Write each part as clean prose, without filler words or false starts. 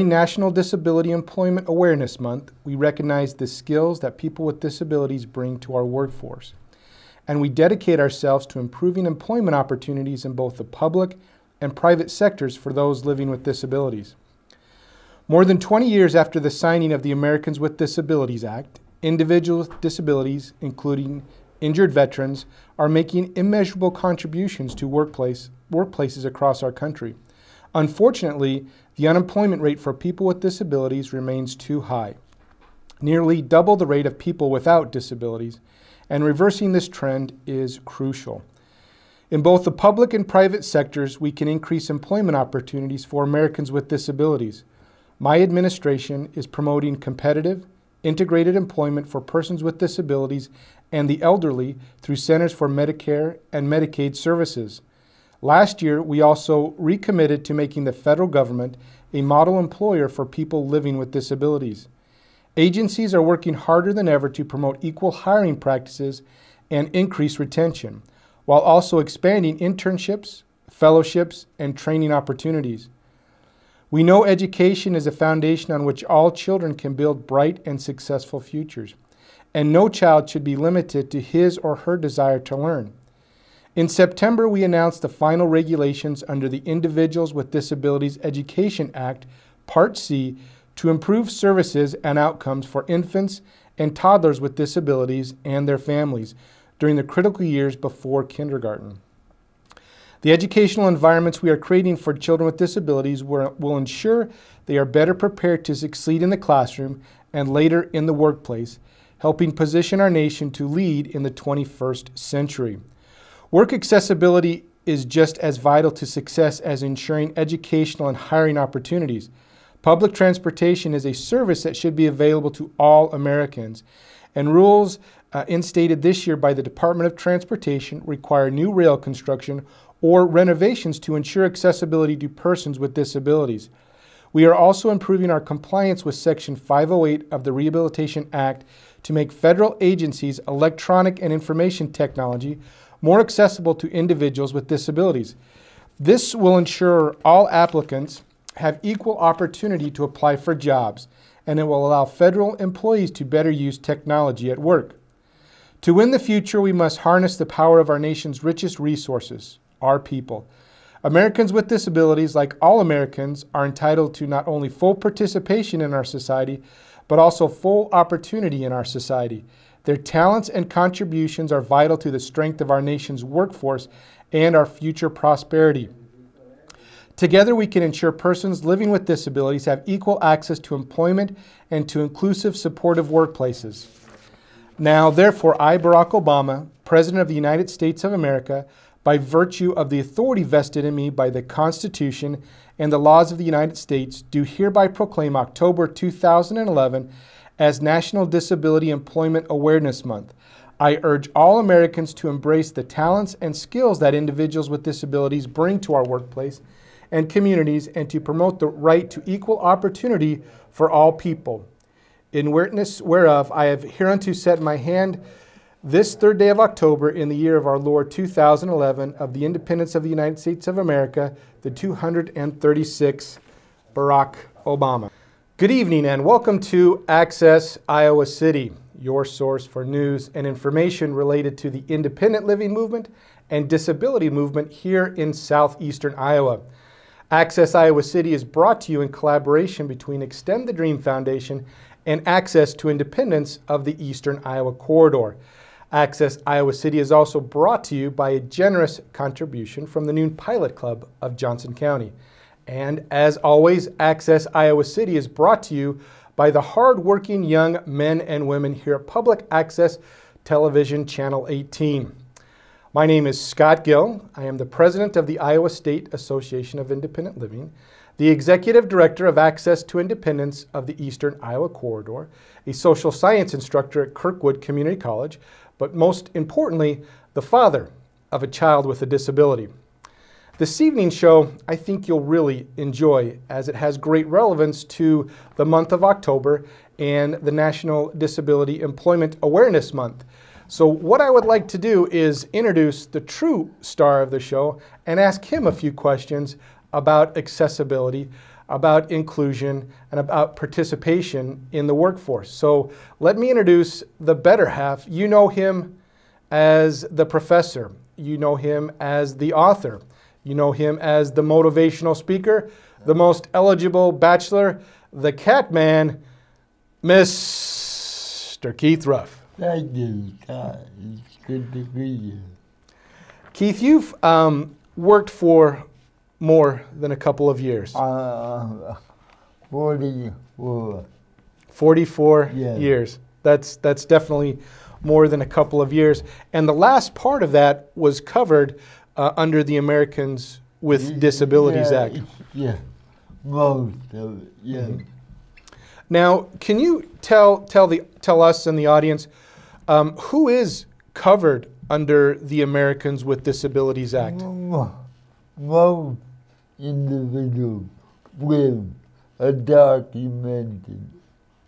During National Disability Employment Awareness Month, we recognize the skills that people with disabilities bring to our workforce, and we dedicate ourselves to improving employment opportunities in both the public and private sectors for those living with disabilities. More than 20 years after the signing of the Americans with Disabilities Act, individuals with disabilities, including injured veterans, are making immeasurable contributions to workplaces across our country. Unfortunately, the unemployment rate for people with disabilities remains too high, nearly double the rate of people without disabilities, and reversing this trend is crucial. In both the public and private sectors, we can increase employment opportunities for Americans with disabilities. My administration is promoting competitive, integrated employment for persons with disabilities and the elderly through Centers for Medicare and Medicaid Services. Last year, we also recommitted to making the federal government a model employer for people living with disabilities. Agencies are working harder than ever to promote equal hiring practices and increase retention, while also expanding internships, fellowships, and training opportunities. We know education is a foundation on which all children can build bright and successful futures, and no child should be limited to his or her desire to learn. In September, we announced the final regulations under the Individuals with Disabilities Education Act, Part C, to improve services and outcomes for infants and toddlers with disabilities and their families during the critical years before kindergarten. The educational environments we are creating for children with disabilities will ensure they are better prepared to succeed in the classroom and later in the workplace, helping position our nation to lead in the 21st century. Work accessibility is just as vital to success as ensuring educational and hiring opportunities. Public transportation is a service that should be available to all Americans, and rules instated this year by the Department of Transportation require new rail construction or renovations to ensure accessibility to persons with disabilities. We are also improving our compliance with Section 508 of the Rehabilitation Act to make federal agencies' electronic and information technology more accessible to individuals with disabilities. This will ensure all applicants have equal opportunity to apply for jobs, and it will allow federal employees to better use technology at work. To win the future, we must harness the power of our nation's richest resources, our people. Americans with disabilities, like all Americans, are entitled to not only full participation in our society, but also full opportunity in our society. Their talents and contributions are vital to the strength of our nation's workforce and our future prosperity. Together, we can ensure persons living with disabilities have equal access to employment and to inclusive, supportive workplaces. Now, therefore, I, Barack Obama, President of the United States of America, by virtue of the authority vested in me by the Constitution and the laws of the United States, do hereby proclaim October 2011 as National Disability Employment Awareness Month. I urge all Americans to embrace the talents and skills that individuals with disabilities bring to our workplace and communities, and to promote the right to equal opportunity for all people. In witness whereof, I have hereunto set my hand this third day of October in the year of our Lord 2011 of the independence of the United States of America, the 236th, Barack Obama. Good evening and welcome to Access Iowa City, your source for news and information related to the independent living movement and disability movement here in southeastern Iowa. Access Iowa City is brought to you in collaboration between Extend the Dream Foundation and Access to Independence of the Eastern Iowa Corridor. Access Iowa City is also brought to you by a generous contribution from the Noon Pilot Club of Johnson County. And as always, Access Iowa City is brought to you by the hard-working young men and women here at Public Access Television Channel 18. My name is Scott Gill. I am the president of the Iowa State Association of Independent Living, the executive director of Access to Independence of the Eastern Iowa Corridor, a social science instructor at Kirkwood Community College, but most importantly, the father of a child with a disability. This evening's show, I think you'll really enjoy, as it has great relevance to the month of October and the National Disability Employment Awareness Month. So what I would like to do is introduce the true star of the show and ask him a few questions about accessibility. about inclusion and about participation in the workforce. So let me introduce the better half. You know him as the professor. You know him as the author. You know him as the motivational speaker, the most eligible bachelor, the cat man, Mr. Keith Ruff. Thank you, Scott. It's good to be here. Keith, you've worked for more than a couple of years. 44. 44 Yes. years. That's definitely more than a couple of years. And the last part of that was covered under the Americans with Disabilities Act. Yeah, most of it, yeah. Mm-hmm. Now, can you tell us and the audience who is covered under the Americans with Disabilities Act? Most individuals with a documented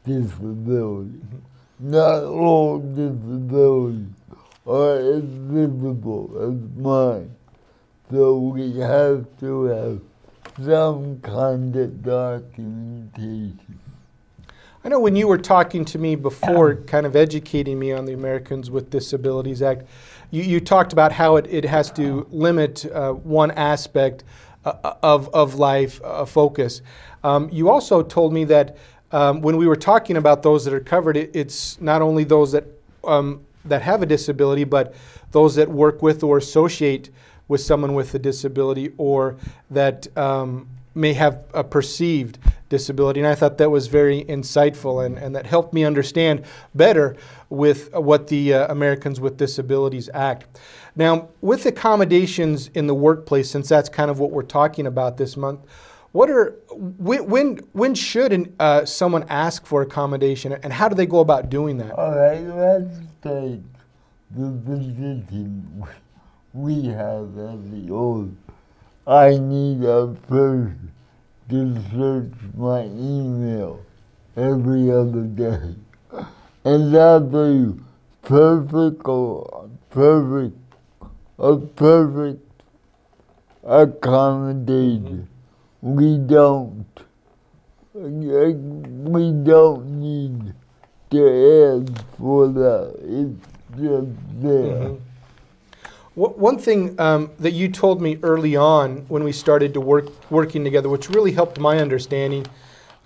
disability. Not all disabilities are as visible as mine, so we have to have some kind of documentation. I know when you were talking to me before, kind of educating me on the Americans with Disabilities Act, you talked about how it has to limit one aspect of life, focus. You also told me that when we were talking about those that are covered, it's not only those that have a disability, but those that work with or associate with someone with a disability, or that may have a perceived disability. And I thought that was very insightful, and that helped me understand better with what the Americans with Disabilities Act. Now, with accommodations in the workplace, since that's kind of what we're talking about this month, when should someone ask for accommodation, and how do they go about doing that? All right, let's take the position we have as the old. I need a person to search my email every other day. And that's a perfect accommodation. We don't need to ask for that. It's just there. Mm-hmm. One thing that you told me early on when we started to working together, which really helped my understanding,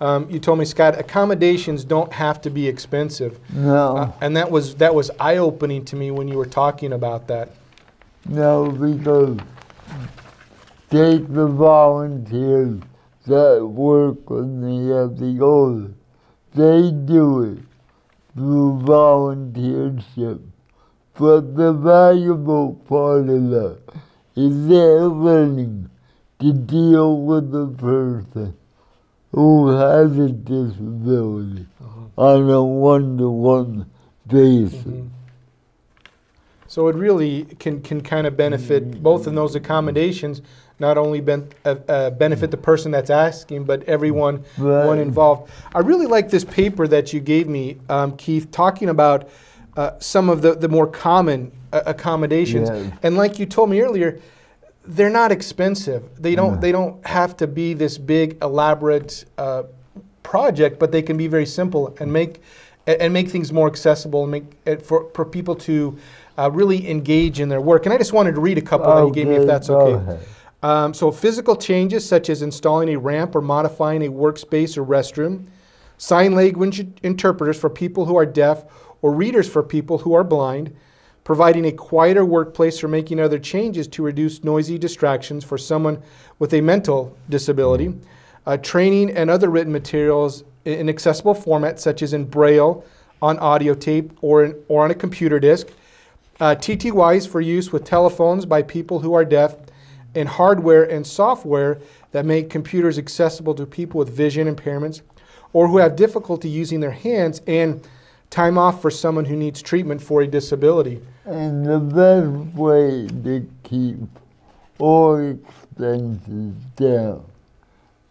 you told me, Scott, accommodations don't have to be expensive. No. And that was eye-opening to me when you were talking about that. No, because take the volunteers that work when they have the older. They do it through volunteership. But the valuable part of that is they're learning to deal with the person who has a disability on a one-to-one basis. Mm-hmm. So it really can kind of benefit both in those accommodations, not only benefit the person that's asking, but everyone involved. I really like this paper that you gave me, Keith, talking about some of the more common accommodations. Yes. And like you told me earlier, they're not expensive. They don't have to be this big, elaborate project, but they can be very simple and make things more accessible, and make it for people to really engage in their work. And I just wanted to read a couple that you gave me, if that's okay. So physical changes such as installing a ramp or modifying a workspace or restroom, sign language interpreters for people who are deaf, or readers for people who are blind, providing a quieter workplace or making other changes to reduce noisy distractions for someone with a mental disability, training and other written materials in accessible formats such as in Braille, on audio tape, or on a computer disc, TTYs for use with telephones by people who are deaf, and hardware and software that make computers accessible to people with vision impairments or who have difficulty using their hands, and time off for someone who needs treatment for a disability. And the best way to keep all expenses down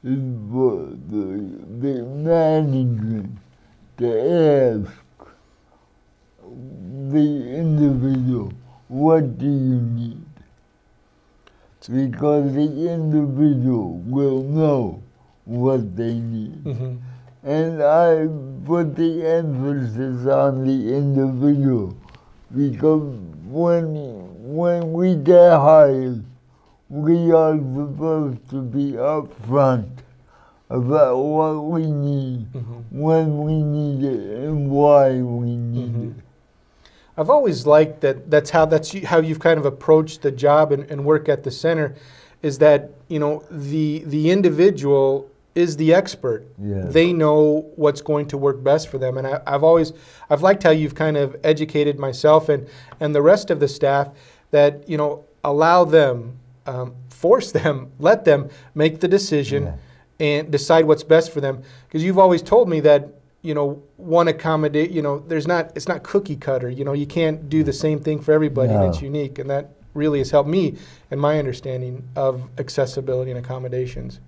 is for the management to ask the individual, what do you need? Because the individual will know what they need. Mm-hmm. And I put the emphasis on the individual, because when we get hired, we are supposed to be upfront about what we need, when we need it, and why we need it. I've always liked that. That's how you've kind of approached the job and work at the center, is that, you know, the individual is the expert. Yeah. They know what's going to work best for them, and I've liked how you've kind of educated myself and the rest of the staff that, you know, allow them, force them, let them make the decision and decide what's best for them. Because you've always told me that, you know, one accommodate, you know, it's not cookie cutter. You know, you can't do the same thing for everybody, and it's unique, and that really has helped me in my understanding of accessibility and accommodations.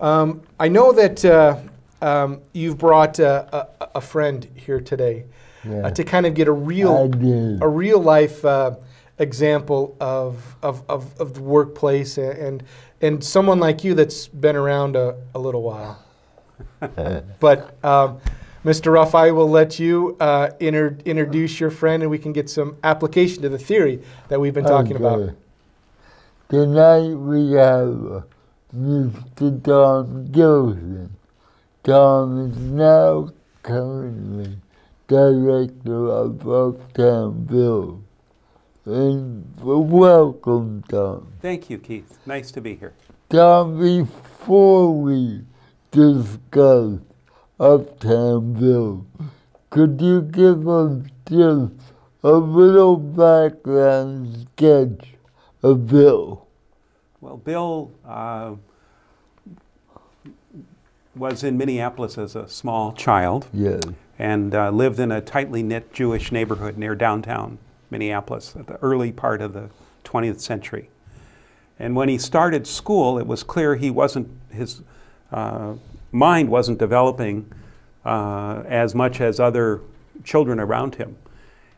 I know that you've brought a friend here today to kind of get a real life example of the workplace and someone like you that's been around a little while. But Mr. Ruff, I will let you introduce your friend, and we can get some application to the theory that we've been talking about. Tonight we have Mr. Tom Gilsenan. Tom is now currently director of Uptown Bells. And welcome, Tom. Thank you, Keith. Nice to be here. Tom, before we discuss Uptown Bells, could you give us just a little background sketch of Bill? Well, Bill was in Minneapolis as a small child and lived in a tightly knit Jewish neighborhood near downtown Minneapolis at the early part of the 20th century. And when he started school, it was clear his mind wasn't developing as much as other children around him.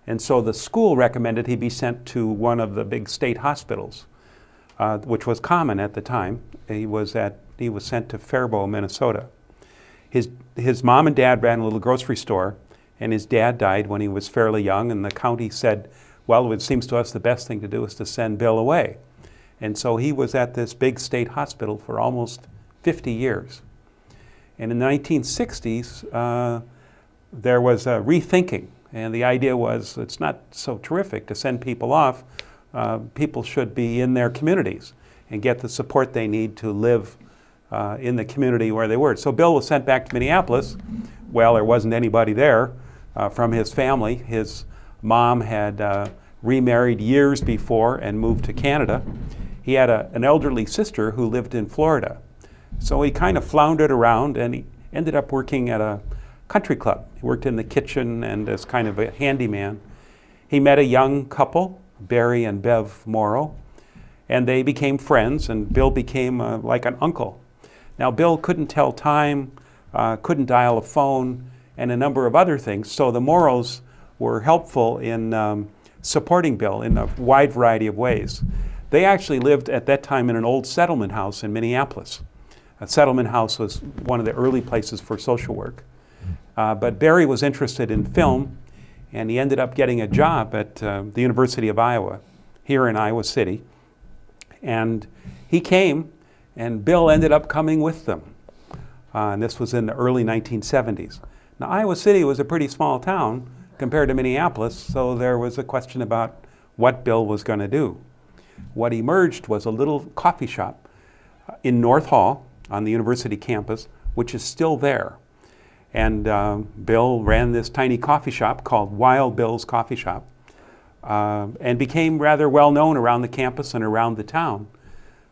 And so the school recommended he be sent to one of the big state hospitals, which was common at the time. He was sent to Faribault, Minnesota. His mom and dad ran a little grocery store, and his dad died when he was fairly young, and the county said, well, it seems to us the best thing to do is to send Bill away. And so he was at this big state hospital for almost 50 years. And in the 1960s, there was a rethinking, and the idea was it's not so terrific to send people off. People should be in their communities and get the support they need to live in the community where they were. So Bill was sent back to Minneapolis. Well, there wasn't anybody there from his family. His mom had remarried years before and moved to Canada. He had an elderly sister who lived in Florida. So he kind of floundered around, and he ended up working at a country club. He worked in the kitchen and as kind of a handyman. He met a young couple, Barry and Bev Morrow, and they became friends, and Bill became like an uncle. Now, Bill couldn't tell time, couldn't dial a phone, and a number of other things, so the Morrows were helpful in supporting Bill in a wide variety of ways. They actually lived at that time in an old settlement house in Minneapolis. A settlement house was one of the early places for social work. But Barry was interested in film, and he ended up getting a job at the University of Iowa, here in Iowa City. And he came, and Bill ended up coming with them. And this was in the early 1970s. Now, Iowa City was a pretty small town compared to Minneapolis, so there was a question about what Bill was going to do. What emerged was a little coffee shop in North Hall on the university campus, which is still there. And Bill ran this tiny coffee shop called Wild Bill's Coffee Shop, and became rather well known around the campus and around the town.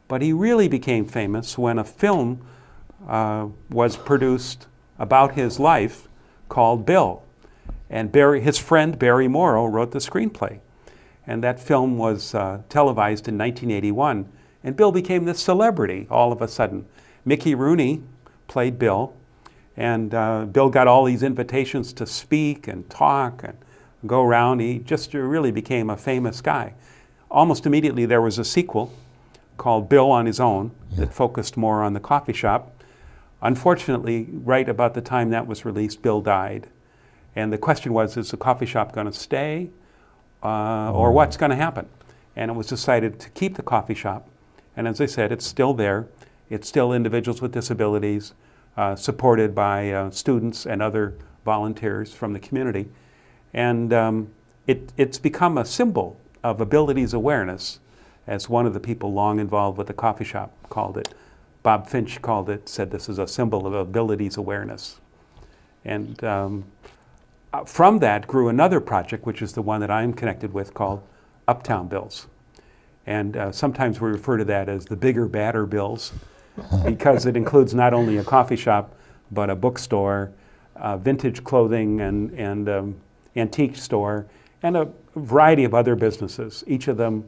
But he really became famous when a film was produced about his life called Bill. And his friend Barry Morrow wrote the screenplay. And that film was televised in 1981. And Bill became this celebrity all of a sudden. Mickey Rooney played Bill. And Bill got all these invitations to speak and talk and go around. He just really became a famous guy. Almost immediately there was a sequel called Bill on His Own that focused more on the coffee shop. Unfortunately, right about the time that was released, Bill died. And the question was, is the coffee shop going to stay or what's going to happen? And it was decided to keep the coffee shop. And as I said, it's still there. It's still individuals with disabilities, supported by students and other volunteers from the community. And it's become a symbol of abilities awareness, as one of the people long involved with the coffee shop called it. Bob Finch called it, said this is a symbol of abilities awareness. And from that grew another project, which is the one that I'm connected with, called Uptown Bells. And sometimes we refer to that as the bigger, badder bills, because it includes not only a coffee shop, but a bookstore, vintage clothing and antique store, and a variety of other businesses, each of them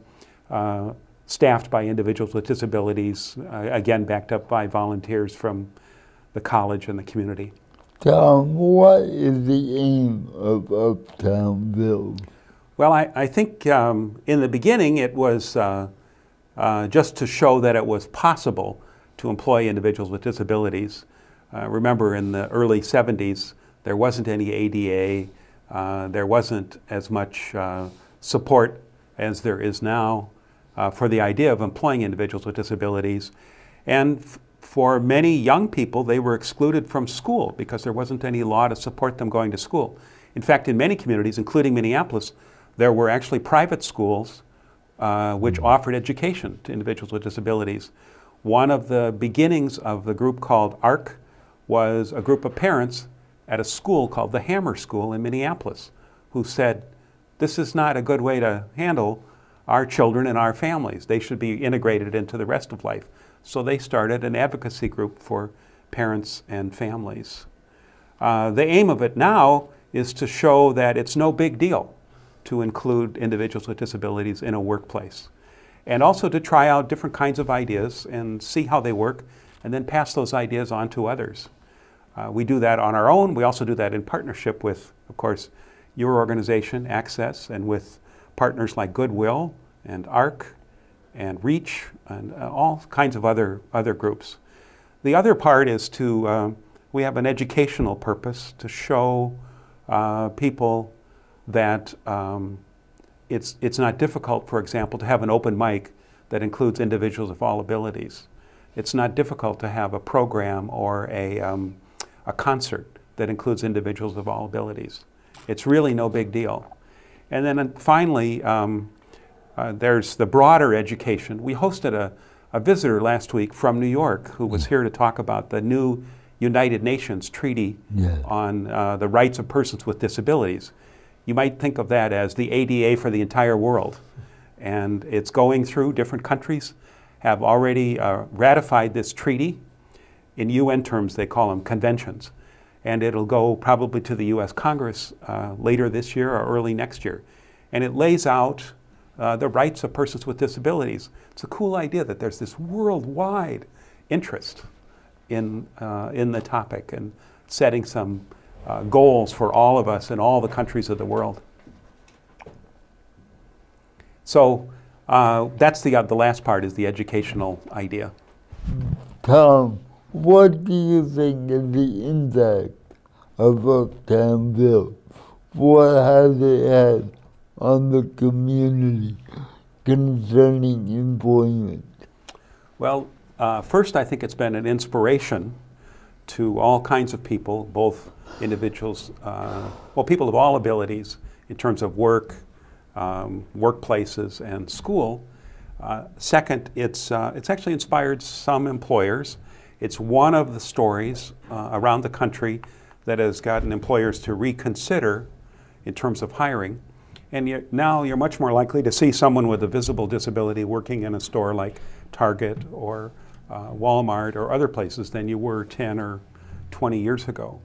staffed by individuals with disabilities, again backed up by volunteers from the college and the community. Tom, what is the aim of Uptown Bells? Well, I think in the beginning it was just to show that it was possible to employ individuals with disabilities. Remember, in the early 70s, there wasn't any ADA, there wasn't as much support as there is now for the idea of employing individuals with disabilities. And for many young people, they were excluded from school because there wasn't any law to support them going to school. In fact, in many communities, including Minneapolis, there were actually private schools which offered education to individuals with disabilities. One of the beginnings of the group called ARC was a group of parents at a school called the Hammer School in Minneapolis who said, this is not a good way to handle our children and our families. They should be integrated into the rest of life. So they started an advocacy group for parents and families. The aim of it now is to show that it's no big deal to include individuals with disabilities in a workplace, and also to try out different kinds of ideas and see how they work, and then pass those ideas on to others. We do that on our own. We also do that in partnership with, of course, your organization, Access, and with partners like Goodwill and ARC and REACH and all kinds of other groups. The other part is to, we have an educational purpose to show people that it's not difficult, for example, to have an open mic that includes individuals of all abilities. It's not difficult to have a program or a concert that includes individuals of all abilities. It's really no big deal. And then finally, there's the broader education. We hosted a visitor last week from New York who was here to talk about the new United Nations Treaty on the rights of persons with disabilities. You might think of that as the ADA for the entire world. And it's going through. Different countries have already ratified this treaty. In UN terms, they call them conventions. And it'll go probably to the US Congress later this year or early next year. And it lays out the rights of persons with disabilities. It's a cool idea that there's this worldwide interest in the topic and setting some goals for all of us in all the countries of the world. So that's the last part, is the educational idea. Tom, what do you think is the impact of Uptown Bells? What has it had on the community concerning employment? Well, first, I think it's been an inspiration to all kinds of people, both individuals, well, people of all abilities in terms of work, workplaces, and school. Second, it's actually inspired some employers. It's one of the stories around the country that has gotten employers to reconsider in terms of hiring. And now you're much more likely to see someone with a visible disability working in a store like Target or Walmart or other places than you were 10 or 20 years ago.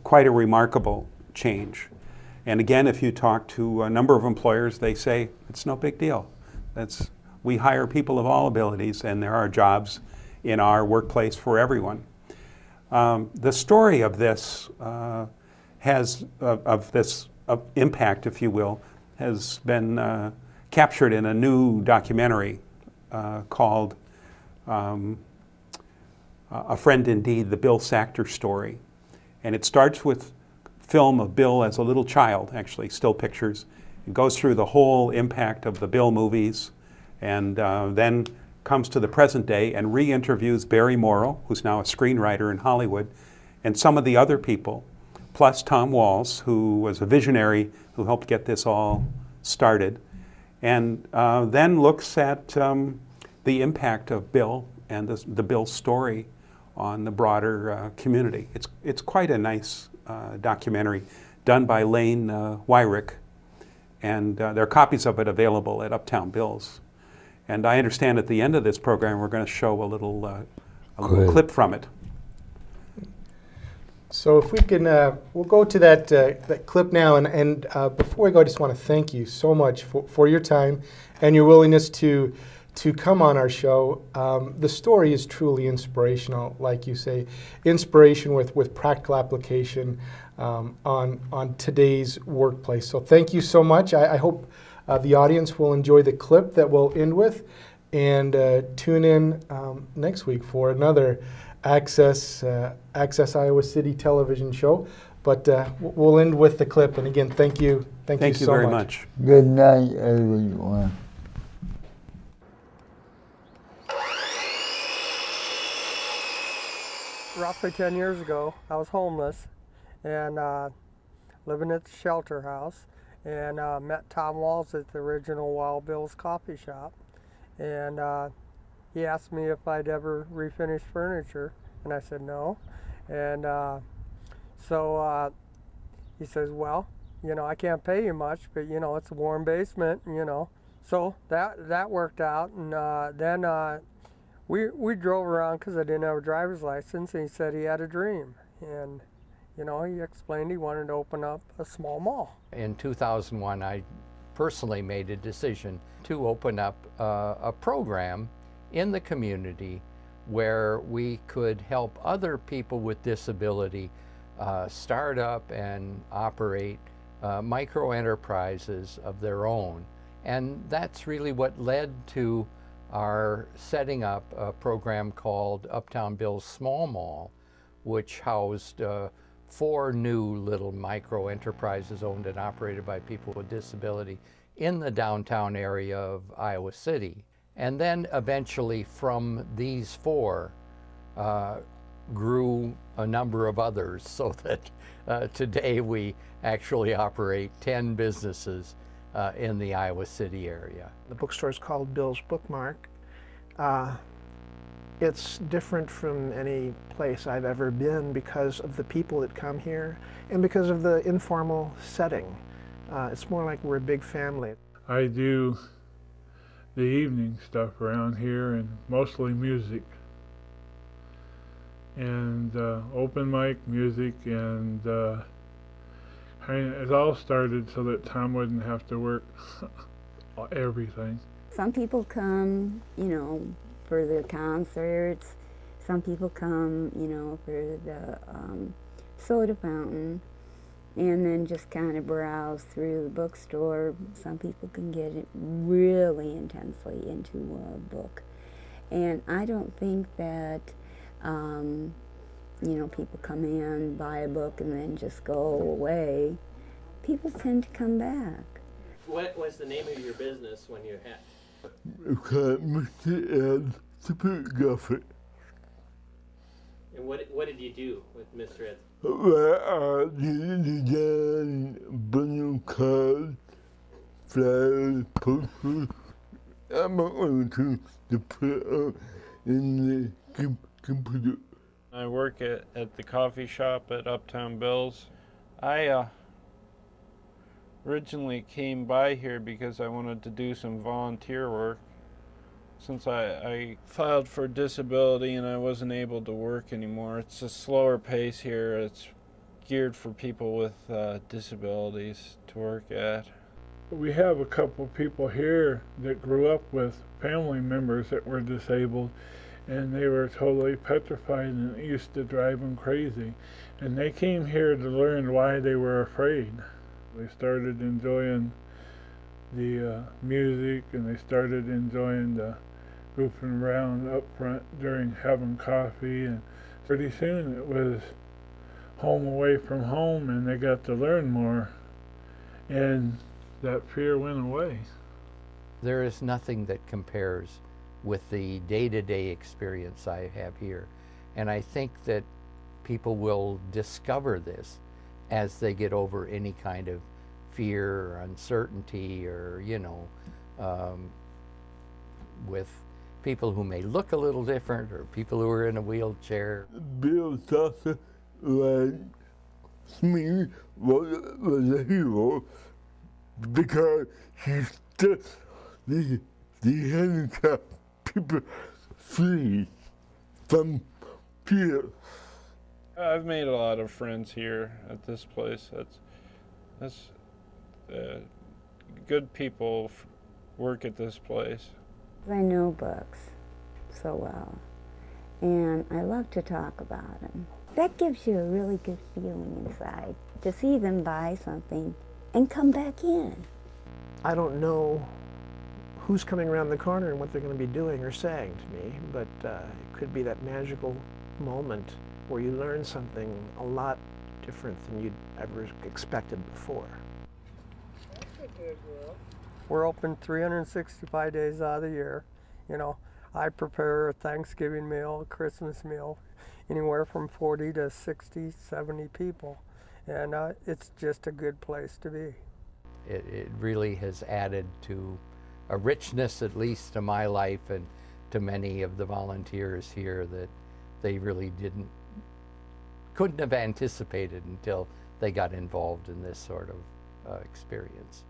Quite a remarkable change. And again, if you talk to a number of employers, they say it's no big deal. We hire people of all abilities, and there are jobs in our workplace for everyone. The story of this of impact, if you will, has been captured in a new documentary called A Friend Indeed, the Bill Sachter story. And it starts with film of Bill as a little child, actually, still pictures. It goes through the whole impact of the Bill movies, and then comes to the present day and re-interviews Barry Morrow, who's now a screenwriter in Hollywood, and some of the other people, plus Tom Walls, who was a visionary who helped get this all started, and then looks at the impact of Bill and the Bill story on the broader community. It's quite a nice documentary done by Lane Wyrick, and there are copies of it available at Uptown Bells. And I understand at the end of this program we're going to show a little clip from it. So if we can, we'll go to that clip now. And before we go, I just want to thank you so much for your time and your willingness to come on our show. The story is truly inspirational, like you say, inspiration with practical application on today's workplace. So thank you so much. I hope the audience will enjoy the clip that we'll end with, and tune in next week for another Access Iowa City television show. But we'll end with the clip. And again, thank you so much. Thank you very much. Good night, everyone. Roughly 10 years ago, I was homeless and living at the shelter house, and met Tom Walls at the original Wild Bill's coffee shop, and he asked me if I'd ever refinished furniture, and I said no. And so he says, well, you know, I can't pay you much, but you know, it's a warm basement, you know. So that worked out, and then we drove around because I didn't have a driver's license, and he said he had a dream, and you know, he explained he wanted to open up a small mall. In 2001, I personally made a decision to open up a program in the community where we could help other people with disability start up and operate micro enterprises of their own. And that's really what led to our setting up a program called Uptown Bells Small Mall, which housed 4 new little micro enterprises owned and operated by people with disability in the downtown area of Iowa City. And then eventually from these 4 grew a number of others, so that today we actually operate 10 businesses in the Iowa City area. The bookstore is called Bill's Bookmark. It's different from any place I've ever been because of the people that come here and because of the informal setting. It's more like we're a big family. I do the evening stuff around here, and mostly music. And open mic music, and it all started so that Tom wouldn't have to work everything. Some people come, you know, for the concerts. Some people come, you know, for the soda fountain, and then just kind of browse through the bookstore. Some people can get it really intensely into a book. And I don't think that, you know, people come in, buy a book, and then just go away. People tend to come back. What was the name of your business when you had? Mr. Ed, photographer. And what did you do with Mr. Ed? I did design bundle cards, flyers, posters. I'm going to put up in the computer. I work at the coffee shop at Uptown Bells. I originally came by here because I wanted to do some volunteer work. Since I filed for disability and I wasn't able to work anymore, it's a slower pace here. It's geared for people with disabilities to work at. We have a couple people here that grew up with family members that were disabled, and they were totally petrified, and it used to drive them crazy. And they came here to learn why they were afraid. They started enjoying the music, and they started enjoying the goofing around up front during having coffee, and pretty soon it was home away from home, and they got to learn more, and that fear went away. There is nothing that compares with the day-to-day experience I have here. And I think that people will discover this as they get over any kind of fear or uncertainty, or, you know, with people who may look a little different, or people who are in a wheelchair. Bill Sasser, like me, was a hero because he set the handicapped people free from fear. I've made a lot of friends here at this place. That's good people work at this place. I know books so well, and I love to talk about them. That gives you a really good feeling inside, to see them buy something and come back in. I don't know who's coming around the corner and what they're going to be doing or saying to me, but it could be that magical moment where you learn something a lot different than you'd ever expected before. We're open 365 days out of the year. You know, I prepare a Thanksgiving meal, a Christmas meal, anywhere from 40 to 60, 70 people. And it's just a good place to be. It really has added to a richness, at least to my life and to many of the volunteers here, that they really couldn't have anticipated until they got involved in this sort of experience.